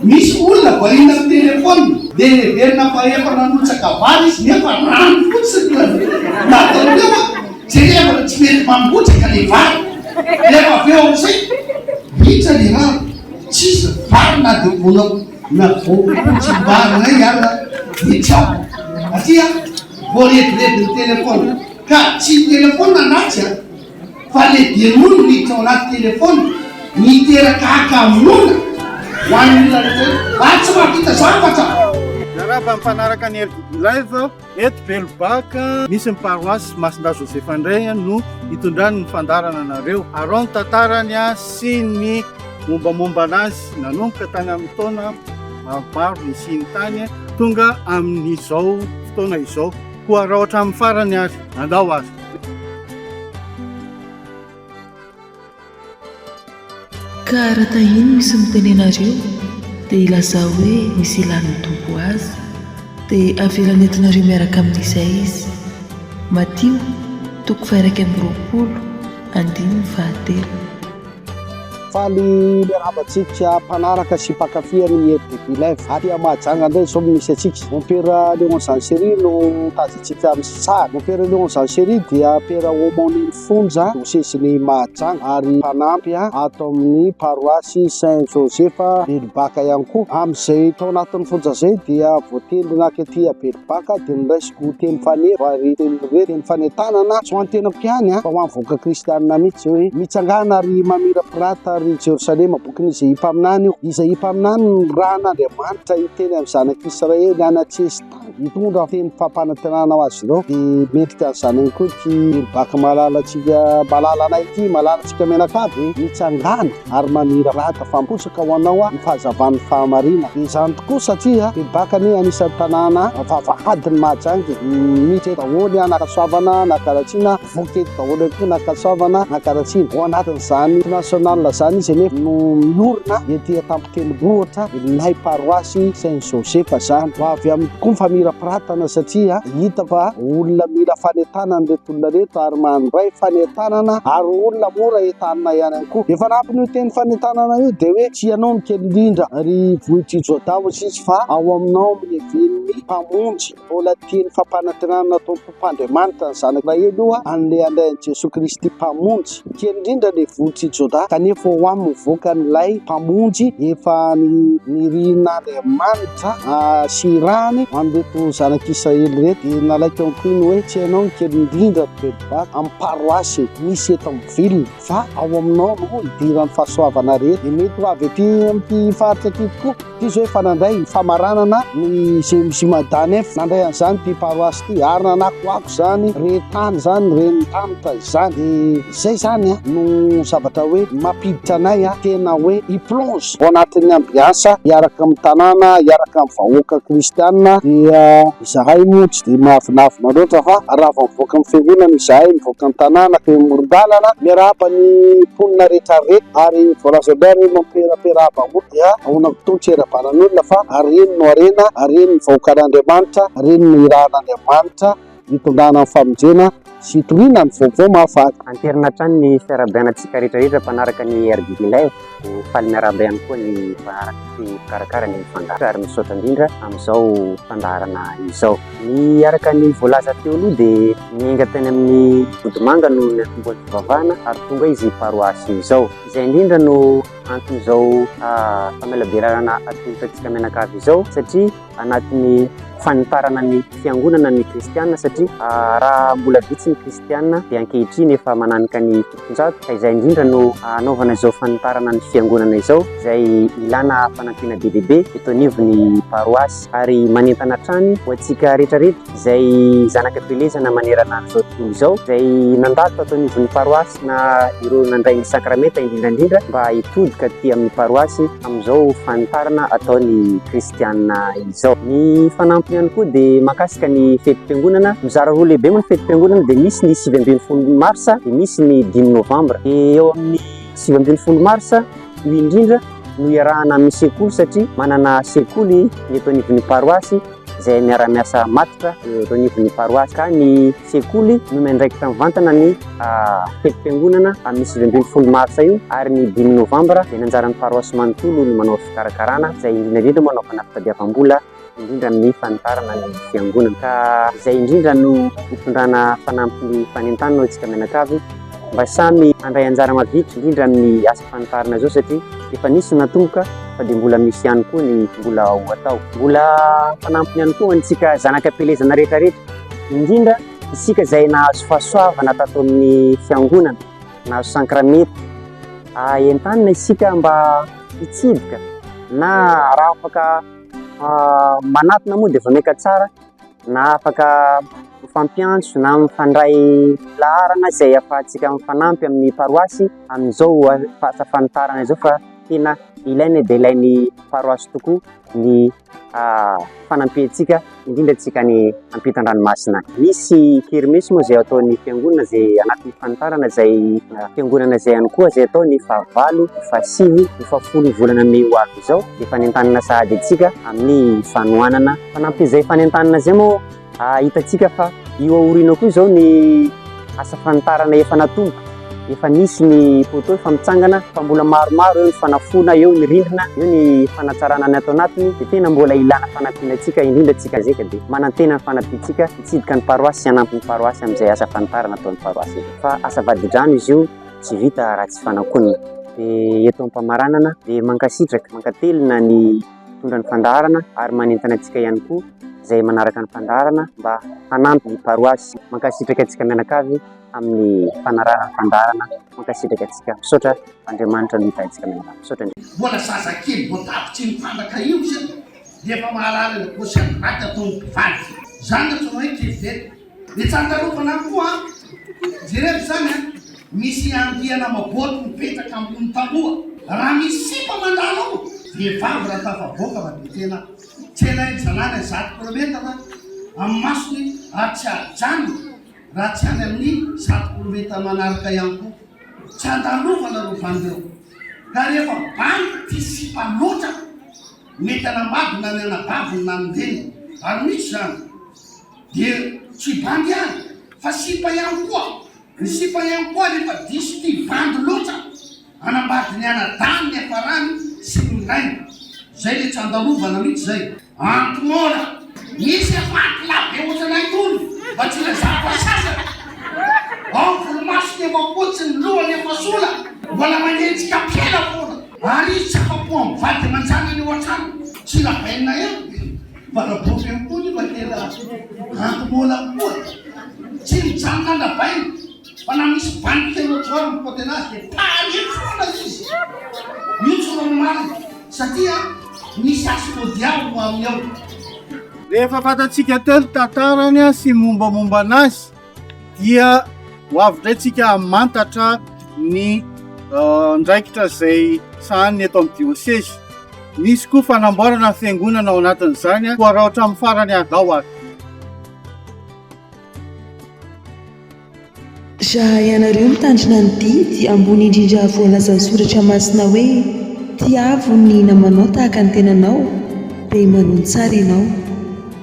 misy olona voalina amin'ny telefona dia verina fa efa nanotsaka vary izy nefa rano fotsiny nataoneo zay evana tsy mety mambotsaka le vary nefa avy eo am'izay hitra le rano tsisy vary na dia vola na votsym-bary nay ara dia tsy ao satria voarediredy ny telefona ka tsy telefona anatsy a fa le dianono miditra ao anaty telefona miteraka akamonona ho an'olona rehetra tsy mahavita zavatra. Raha mpanaraka ny live eto Belobaka misy ny paroasy Masindahy Joseph Andray no hitondrany ny fandarana anareo arao ny tantarany sy ny mombamomba anazy nanomboka tany amin'ny taona maromaro ny sy ny tany tonga amin'izao fotoana izao koa raha ohatra amin'ny farany azy andao azy. Ka raha tahiny misy mitenenareo dia ilaza hoe misy ilan'ny tompo azy dia avelany entinareo miaraka amin'izay izy. Matio 2:23 faly miarabantsika mpanaraka sy mpakafia ny RTP Live atya mahajanga indray zao misy atsika mompera Léon Zansery no tazitsika amin'ny sary mompera Léon Zansery dia pera homony fonja osesiny mahajanga ary mpanampy ato amin'ny paroasy Saint Joseph Belobaka ihany koa amin'izay tao anatin'ny fonja zay dia voatendrina akaty Belobaka dia niraisiko teny faneva ary teny fanetanana so antena mpiany fa hoanvoaka kristianina mihitsy hoe mitsangana ary mamira pirata ary Jerusalema bokin'izy himpaminany io izay himpaminany ny ran'Andriamanitra hiteny amin'ny zanak'Israely anatsesy tany hitondra teny fampanantenana ho azy ireo dia mendrika ny zanany koa ty Belobaka malalatsika malalanay ty malalatsika menakavy mitsangana ary mamira pirata famposaka ho anao ny fahazavan'ny fahamarina dia izany tokoa satria Belobaka ny anisan'ny tanàna vavahadiny mahajangy mitsy daholo nakasoavana nakaratsiana voketo daholo koa nakasoavana nakaratsiana ao anatin'izany national zany izy nefa no miorina etỳ Tampitenobohitra ilay paroasy Saint Joseph zany ho avy amin'ny tokoa famira piratana satria hita fa olona mila fanentanana reto olona reto ary mandray fanentanana ary olona mora entanana ihany koa efa nampiny io teny fanentanana io dia hoe tsy ianao ny kely indrindra ary vohitra Jodao sisy fa ao aminao mihevin'ny mpamonjy mbola teny fampanantenana tompompandriamanitra ny zanak'Israely io an'le andrain'i Jesosy Kristy mpamonjy kely indrindra le vohitra Jodao kanefa ho amin'ny mivoaka n'ilay mpamonjy efa nirin'Andriamanitra sy rany an'reto zanak'Israely reto dia nalaiko ampoiny hoe tsy hainao ny kely indrindra Belobaka amin'ny paroasy misy eto amin'ny vilona fa ao aminao no idiran'ny fahasoavana reto dia mety ho avy aty amin'ny faritra aty tokoa ty zao efa nandray famaranana ny zimadany efa nandray an'izany ty paroasy ty ary nanakoako zany retany zany renitanyta izany dia izay zany no zavatra hoe mampiditra anay tena hoe iplonge ao anatin'ny ambiansa hiaraka amin'ny tanàna hiaraka amin'ny vahoaka kristianina dia izahay moa tsy dia mahavinavina loatra fa raha vao mivoaka amin'ny fiangonana izahay mivoaka amin'ny tanàna ka moron-dalana miarahaba ny mponina rehetrarehetra ary voalazandrary mamperaperaaba olo dia ahonako tontry era-banan'olona fa areny no arena areny ny vahoakan'Andriamanitra areny ny rahan'Andriamanitra hitondrana amin'ny famonjena sy toriana ny vaovao mahafaty anterina hatrany ny fiarahabenantsika rehetrarehetra mpanaraka ny RTP Live faly miarahaba ihany koa ny mpanaraka sy mikarakara ny fandarana ary misaotra indrindra amin'izao fandarana izao ny araka ny voalaza teo aloha dia miainga teny amin'ny Bodimanga no ny atomboany fivavahana ary tonga izy paroasy izao izay indrindra no anton'izao famelabelarana atolotratsika menakavy izao satria anatin'ny fanitarana ny fiangonana ny kristianina satria raha mbola vitsy ny kristianina dia ankehitriny efa mananika ny fitonjato ka izay indrindra no anaovana izao fanitarana ny fiangonana izao izay ilana fanampiana be dehibe eto anivon'ny paroasy ary manentana trany ho antsika rehetrarehetra izay zanakam-pelezana manerana an'izao tontolo izao izay nandato ato anivon'ny paroasy na ireo nandray ny sakramenta indrindrandrindra mba hitodika aty amin'ny paroasy amin'izao fanitarana ataony kristianina izao ny fanampy ihany koa dia makasika ny fetim-piangonana mizara roa lehibe moa ny fetim-piangonana dia misy ny 7 marsa dia misy ny 5 novambra dia eo amin'ny 7 marsa io indrindra no iarahana amin'ny sekoly satria manana sekoly eto anivon'ny paroasy zay miara-miasa matotra eo anivon'ny paroasy ka ny sekoly no mandraikitra mivantana ny fetim-piangonana misy 20 marsa io ary ny 5 novambra dia nanjaran'ny paroasy manontolo no manao fikarakarana zay indrindra manao fanafitadiavam-bola indrindra amin'ny fanitarana ny fiangonana ka izay indrindra no hitondrana fanampy ny fanentanana antsika mianakavy mba samy handray anjara mavitra indrindra amin'ny asa fanitarana zao satria efa nisy natomboka fa dia mbola misy ihany koa ny mbola ho atao mbola fanampiny ihany koa antsika zanakam-pelezana rehetrarehetra indrindra isika izay nahazo fahasoavana tato amin'ny fiangonana nahazo sankramety entanina isika mba hitsidika na raha afaka manatona moa dia vameka tsara na afaka mifampiantso na mifandray laharana izay afahantsika mifanampy amin'ny paroasy amin'izao asa fanitarana izao fa tena ilainy dia ilainy paroasy tokoa ny fanampiantsika indrindra tsika ny ampitan-dranomasina. Misy kermesy moa izay ataon'ny fiangonana izay anatin'ny fanitarana izay fiangonana izay ihany koa izay atao ny fahavalo, ny fahasivy, ny fahafolo volana May ho avy izao dia fanentanana sahady antsika amin'ny fanohanana fanampy izay fanentanana izay moa hitantsika fa io aoriana koa izao ny asa fanitarana efa natomboka efa nisy ny poto efa mitsangana fa mbola maromaro eo ny fanafona eo ny rindrina eo ny fanatsarana ny atao anatiny dia tena mbola ilana fanampianantsika indrindra tsika zeka dia manantena ny fanampiantsika hitsidika ny paroasy sy hanampy ny paroasy amin'izay asa fanitarana ataon'ny paroasy fa asa vadidrano izy io tsy vita raha tsy fanakonina dia eto am-pamaranana dia mankasitraka mankatelina ny tondra ny fandaharana ary manentana antsika ihany koa izay manaraka ny fandaharana mba hanampy ny paroasy mankasitraka antsika mianakavy amin'ny fanarahana ny fandaharana mankasitraka antsika misaotra Andriamanitra no hitahintsika mianakavy misaotra mbola zazakely mbo tapitsy mifandaka io zany dia efa mahalala ny kosy amin'ny raty ataon'ny mpivady zany tsy hoe kivety ny tsantarofana koa jereko zany misy andiana maboty mipetraka ambony tamboa raha misy sipa mandalo ao vehivavy raha tafavoaka fa dia tena tsela zanany 100 kilometatra amin'ny masony ary tsy ajany raha tsy any amin'ny 100 kilometatra manaraka ihany koa tsy andalovana ro vandreo ka rehefa bangy ty sipa loatra mety anambadina ny anabaviny na mindeny ary misy zany dia tsy bangy any fa sipa ihany koa ny sipa ihany koa rehefa diso ty bandy loatra anambadiny anadany ny afarany sy mindainy zay le tsy andalovana mihitsy zay antomora misy afaty labe ohatranay tolo mba tsy lazava sasana ao volomaso ny efapotsy ny lohany efa sola mbola manentsika piela foana ary izy tsy afapo amivady manjana ny ohatrano tsy labaina ihany valaboky ihany koa ny batela antomola koa tsy mijanona andabaina fa na misy banikely ohatroary mikoty anazy dia pary foana izy io tsy normaly satria misy asymodiao amin'ny ao rehefa fantatsika telo tantarany sy mombamomba anazy dia ho avidrayntsika mantatra ny ndraikitra izay sahany eto amin'ny diosesy misy koa fanamboarana fiangonana ao anatin'izany koa raha ohatra amin'ny farany adao ary raha ianareo mitandrina ny didy ambony indrindra voalazan'ny soratra masina hoe tiavo ny namanao tahaka ny tenanao dia manon tsara ianao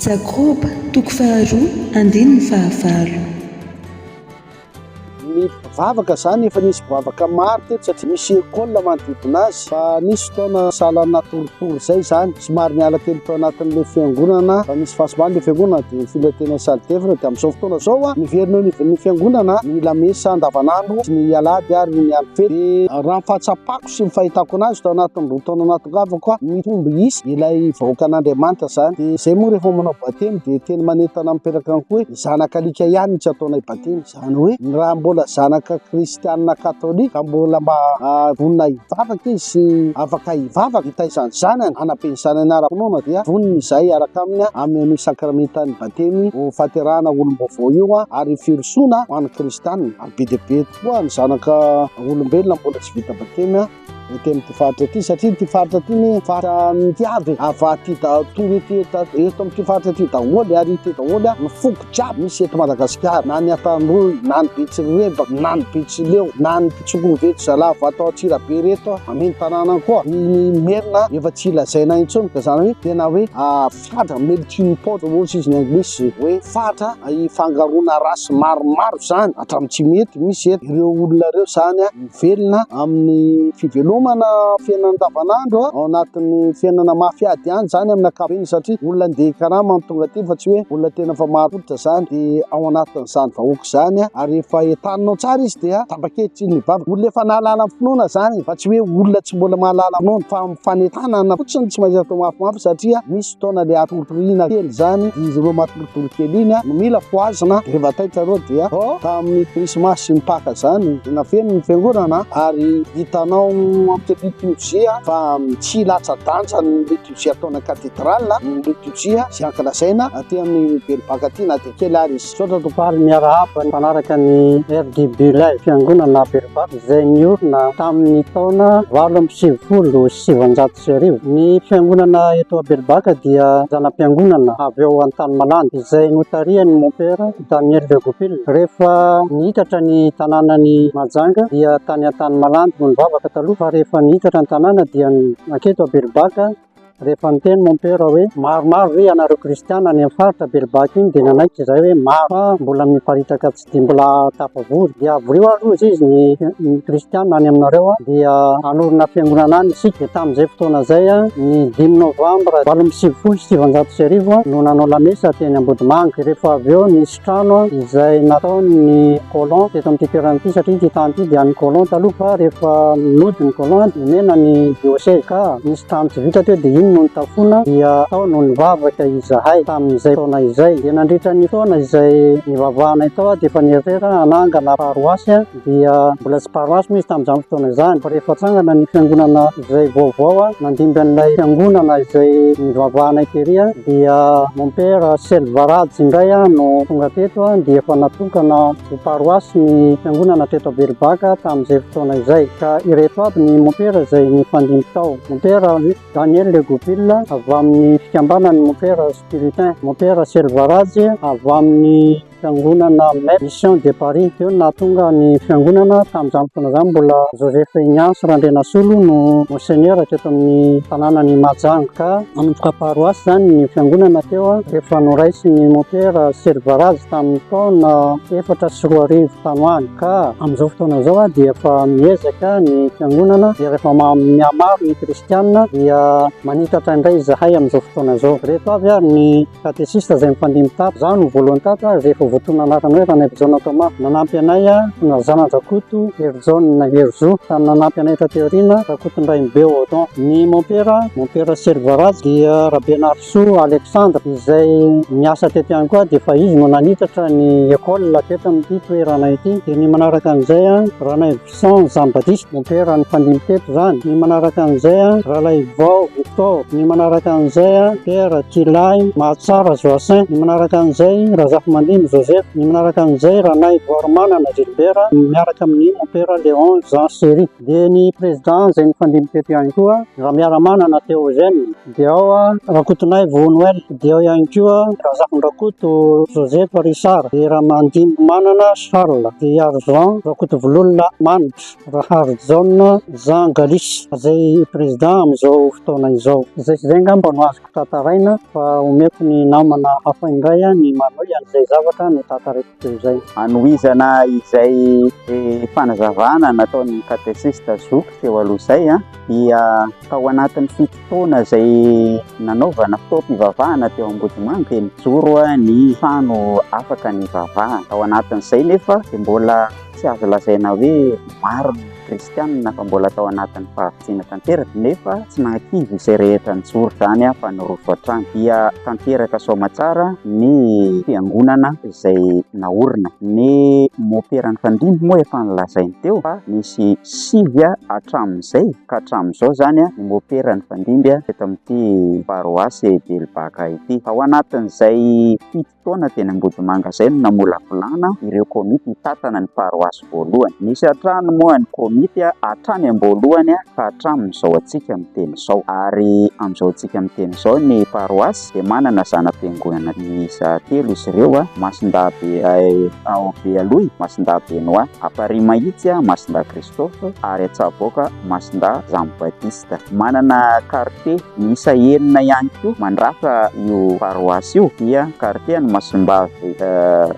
Jakoba 2:2 ny vavaka zany efa nisy vavaka maro teto satria misy ekôla manodidina azy fa nisy fotoana salana torotoro zay zany somary niala kely tao anatin'le fiangonana fa misy fahasoavana le fiangonana dia filoatena saltevina dia amin'izao fotoana zao niverina ny fiangonana mila mesa andavanandro sy ny alady ary ny alifety dia raha fahatsapako sy ny fahitako anazy tao anatin'ny roa taona anatokavako mitombo isy ilay vahoaka an'Andriamanitra zany dia zay moa rehefa manao batemy dia teny manentana mipetraka ny koa hoe zanakalika ihany tsy ataonay batemy zany hoe raha mbola zanaka kristianina katolika ka mbola mba vonina hivavaka izy sy afaka hivavaka hitaizany zanany hanapeny zanany ara-pinoana dia voniny izay araka aminy amin'ny sakramentany batemy ho faterahana olom-baovao io ary firosoana ho an'ny kristianina ary be dia be tokoa ny zanaka olombelona mbola tsy vita batemy ety amin'ity faritra ty satria ty faritra ty ny faritra mitiavy avaty tonga eto amin'ity faritra ty daholo ary ty daholo mifokotra aby misy eto Madagasikara na ny Atandoy na ny Betsirevaky na ny Betsileo na ny Pitsokoveto Zalava atao Atsirabe reto ameny tanàna koa ny merina efa tsy lazaina intsony ka zany hoe tena hoe fatra melting pot moa izy ny anglisy hoe fatra ifangaroana rasy maromaro zany hatramin'ny tsy mety misy eto ireo olona reo zany mivelona amin'ny fivelomana fiainana andavanandro ao anatin'ny fiainana mafiady ihany zany amin'ny ankapobeny satria olona ndeha karama ny tonga aty fa tsy hoe olona tena fa maharitra zany dia ao anatin'izany vahoaka zany ary efa etaninao tsara izy dia tapaketry ny vava olona efa nahalala finoana zany fa tsy hoe olona tsy mbola mahalala finoana fa mifanentanana fotsiny tsy maintsy atao mafimafy satria misy fotoana le atorotoriana kely zany izy ireo matorotoro kely iny no mila foazina rehefa taitra reo dia tamin'ny krismasy mipaka zany tena feno ny fiangonana ary hitanao amin'ny liturgia fa tsy latsa-danja ny liturgia ataona katedrala ny liturgia sy ankalazaina aty amin'ny Belbaka aty na dia kely ary izy sotra topaly miarahaba manaraka ny RDB lay fiangonana Belbaka izay niorina tamin'ny taona 8 ny fiangonana eto a Belbaka dia zanam-piangonana avy eo Antanimalandy izay notarian'ny mon père Daniel de Goupil rehefa nihitatra ny tanànany Majanga dia tany Antanimalandy no nivavaka taloha fa rehefa nihitatra ny tanàna dia aketo a Belbaka rehefa niteny mon père hoe maromaro hoe anareo kristiana any amin'ny faritra Belbaka iny dia nanaiky izay hoe maro fa mbola miparitaka tsy dia mbola tafavory dia avoreo aloha izy ny kristiana any aminareo dia anorina fiangonana any isika dia tamin'izay fotoana zay ny 5 novambra 8 no nanao lamesa teny Ambodimanga rehefa avy eo nisy trano izay nataony colon teto amin'ity toerana ity satria ity tany ity dia any colon taloha fa rehefa nody ny colon dia mena ny diocèse ka nisy trano tsy vita teo dia iny no nitafona dia tao no nivavaka izahay tamin'izay taona izay dia nandritra ny taona izay nivavahana tao dia efa nieritreritra hanangana paroasy dia mbola tsy paroasy misy tamin'izany fotoana izany fa rehefa tsangana ny fiangonana izay vaovao nandimby an'ilay fiangonana izay nivavahana tery dia mon père Selvarady indray no tonga teto dia efa natokana ho paroasy ny fiangonana teto a Belbaka tamin'izay fotoana izay ka ireto aby ny mon père izay nifandimby tao mon père Daniel de Goupil avy amin'ny fikambanany mon père Spiritain mon père Selvarady avy amin'ny fiangonana Mission de Paris teo nahatonga ny fiangonana tamin'izany fotoana izany mbola Joseph Ignace Randrenasolo no monseigneur teto amin'ny tanànany Majanga ka manomboka paroasy zany ny fiangonana teo rehefa noraisy ny mon père Selvarady tamin'ny taona 4 tanoany ka amin'izao fotoana izao dia efa miezaka ny fiangonana dia rehefa miamaro ny kristianina dia manitatra indray izahay amin'izao fotoana izao reheto avy ny katesista izay mifandimby tato izany no voalohany tato rehefa voatona anarany hoe Ranay John Thomas nanampy anay na Zanadrakoto Herjon Herzo tany nanampy anay tateorina Rakotondray Beo Odon ny mon père Selvarady dia Rabenarso Alexandre izay miasa teto ihany koa dia fa izy no nanitatra ny école teto amin'ity toerana ity dia ny manaraka an'izay Ranay Vincent Jean Baptiste mon père nifandimby teto zany ny manaraka an'izay Ralay Vao Victor ny manaraka an'izay Père Tilay Mahatsara Joacin ny manaraka an'izay Razafy Mandimby Joseph ny manaraka an'izay Ranay Voaromanana Gilbert miaraka amin'ny mon père Léon Jean Séry dia ny président izay nifandimby teto ihany koa Ramiaramanana Théogène dia ao Rakotonay Vonoel dia ao ihany koa Razafin-Drakoto Joseph Richard dia Ramandimby Manana Charles dia Arjan Rakoto Vololona Manitra Raharjon Jean Galis izay président amin'izao fotoana izao izay sy izay ngamba no azoko tantaraina fa omeko ny namana hafa indray ny manohy an'izay zavatra no tantaraiko teo izay anohizana izay fanazavana nataon'ny katesista zoky teo aloha izay dia tao anatin'ny fito taona izay nanaovana fitaoam-pivavahana teo Ambodimanga dia nijoro ny trano afaka ny vavahana tao anatin'izay nefa dia mbola tsy azo lazaina hoe maro ny kristianina fa mbola tao anatin'ny fahavitsina tanteraka nefa tsy nankivy izay rehetra nijoro zany fa niroso hatrany dia tanteraka saoma tsara ny fiangonana izay naorina ny mopera ny fandimby moa efa nilazainy teo fa nisy 5 hatramin'izay ka hatramin'izao zany ny mopera ny fandimby eto amin'ity paroasy Belbaka ity ao anatin'izay 7 taona teny Ambodimanga izay no namolapolana ireo komity hitatana ny paroasy voalohany nisy hatrany moa ny komity nity hatrany am-boalohany ka hatramin'izao atsika miteny izao. Ary amin'izao atsika miteny izao ny paroasy dia manana zanam-piangonana miisa 3 izy ireo Masindabe ao Bealoy, Masinda Benoit, Apary Mahitsy Masinda Christophe, ary Atsavoaka Masinda Jean Baptiste. Manana quartier miisa 9 ihany koa mandrafitra io paroasy io, dia quartier ny Masimbavy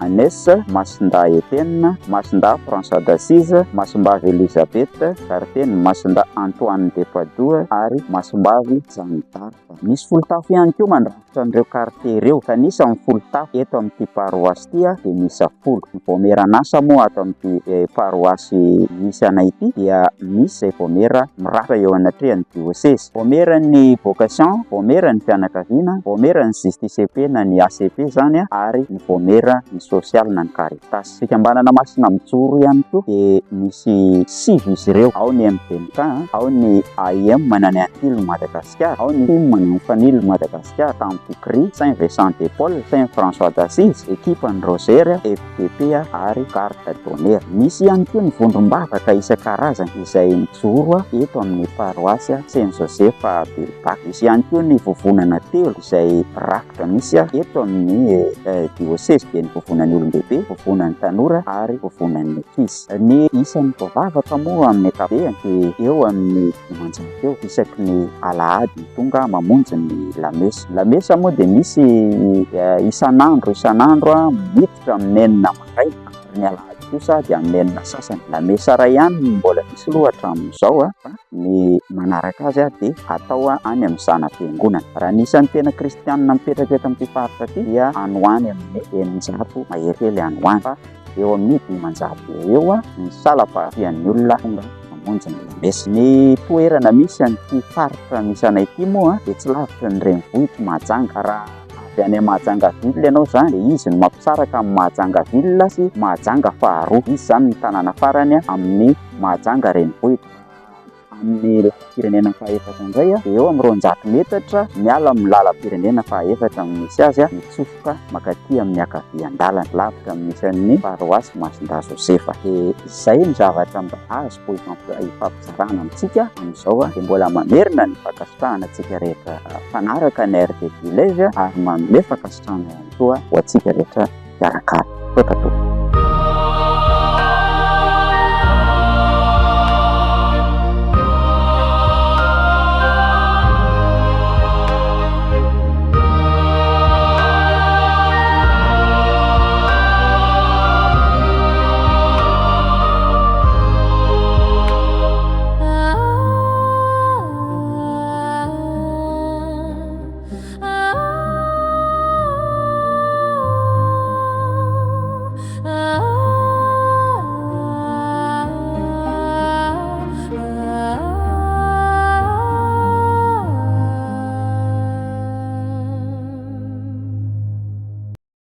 Agnès, Masinda Etienne, Masinda François d'Assise, Masimbavy Elisabeth, quartier ny Masinda Antoine de Padoue ary Masimbavy Jeanne d'Arc. Misy folotafo ihany koa mandrafitra an'ireo quartier ireo, kanisa amin'ny folotafo eto amin'ity paroasy ity dia misy 10. Ny voameran'asa moa ato amin'ity paroasy misy anay ity dia misy izay voamera mirafitra eo anatrehany diocèse. Voameran'ny vocation, voameran'ny fianakaviana, voameran'ny justice EP na ny ACP zany ary ny voamera ny social na ny caritas. Fikambanana masina mijoro ihany koa dia misy 6 izy ireo, ao ny MPMK, ao ny AIM manany Antille Madagasikara, ao ny FIM manany Fanil Madagasikara, Tampikry, Saint Vincent de Paul, Saint François d'Assise, équipe ny Rosaire, FPP ary carte d'honneur. Misy ihany koa ny vondrom-bavaka isan-karazany izay mijoro eto amin'ny paroasy Saint Joseph Belbaka. Misy ihany koa ny vovonana telo izay rakitra misy eto amin'ny diocèse, dia ny vovonan'ny olon-dehibe, vovonan'ny tanora ary vovonan'ny ankizy. Ny isan'ny vavaka moa amin'ny ankapobeny dia eo amin'ny dimanjato eo isaky ny alahady tonga mamonjy ny lamesa. Lamesa moa dia misy isan'andro miditra amin'ny 9 maraina, ny alahady kosa dia amin'ny 9 sasany. Lamesa ray ihany mbola misy loatra amin'izao ny manaraka azy dia atao any amin'ny zanam-piangonana. Raha ny isan'ny tena kristianina mipetraka eto amin'ity faritra ity dia anoany amin'ny 900 mahery anoany, fa eo amin'ny 500 eo ny salapafian'ny olona tonga mamonjy ny lamesa. Ny toerana misy an'ity faritra misy anay ity moa dia tsy lavitra ny renivohitra Mahajanga. Raha avy any Mahajangaville ianao zany dia izy no mampisaraka amin'ny Mahajangaville sy Mahajanga faharoa. Izy zany ny tanàna farany amin'ny Mahajanga renivohitra. Amin'ny firenena fahaefatra indray dia eo amin'ny 200 metatra miala amin'ny lalam-pirenena fahaefatra misy azy mitsofoka makaty amin'ny ankavian-dalana, lavitra misy an'ny paroasy Masinda Josefa. Dia izay ny zavatra azoko ifampizarana amintsika amin'izao dia mbola mamerina ny fankasitrahana antsika rehetra fanaraka ny RTP Live ary manome fankasitrahana ihany koa ho antsika rehetra miarakara.